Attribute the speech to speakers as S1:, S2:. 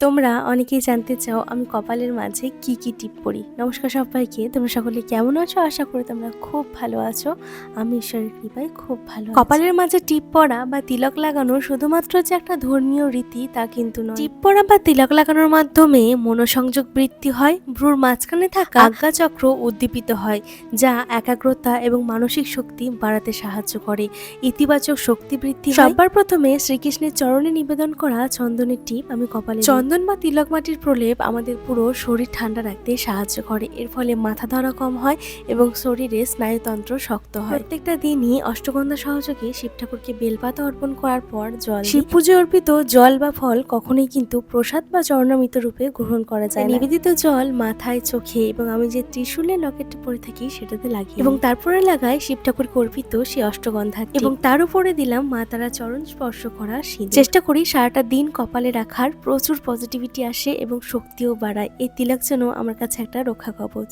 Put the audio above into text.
S1: তোমরা অনেকেই জানতে চাও আমি কপালের মাঝে কি কি টিপ পরি। নমস্কার সবাইকে, তোমরা সকলে কেমন আছো? আশা করি তোমরা খুব ভালো আছো। আমি ঈশ্বরের কৃপায় খুব ভালো আছি। কপালের মাঝে টিপ পরা বা তিলক লাগানো শুধুমাত্র যে একটা ধর্মীয় রীতি তা কিন্তু নয়। টিপ পরা বা তিলক লাগানোর মাধ্যমে মনোসংযোগ বৃদ্ধি হয়, ভ্রুর মাঝখানে থাকা আজ্ঞাচক্র উদ্দীপিত হয়, যা একাগ্রতা এবং মানসিক শক্তি বাড়াতে সাহায্য করে। ইতিবাচক শক্তি বৃদ্ধি হয়। সবার প্রথমে শ্রীকৃষ্ণের চরণে নিবেদন করা চন্দনের টিপ আমি কপালে চন্দন বা তিলক মাটির প্রলেপ আমাদের পুরো শরীর ঠান্ডা রাখতে সাহায্য করে। এর ফলে মাথা ধরা কম হয় এবং শরীরে স্নায়ুতন্ত্র শক্ত হয়। প্রত্যেকটা দিনই অষ্টগন্ধা সহযোগে শিব ঠাকুরকে বেলপাতা অর্পণ করার পর শিব পুজো অর্পিত জল বা ফল কখনোই কিন্তু প্রসাদ বা চরণামৃত রূপে গ্রহণ করা যায় না। নিবেদিত জল মাথায়, চোখে এবং আমি যে ত্রিশূলের লকেটটা পরে থাকি সেটাতে লাগি এবং তারপরে লাগাই শিব ঠাকুরকে অর্পিত সেই অষ্টগন্ধা এবং তার উপরে দিলাম মা তারা চরণ স্পর্শ করা সিঁদুর। চেষ্টা করি সারাটা দিন কপালে রাখার, প্রচুর পজিটিভিটি আসে এবং শক্তিও বাড়ায়। এই তিলক যেন আমার কাছে একটা রক্ষা কবচ।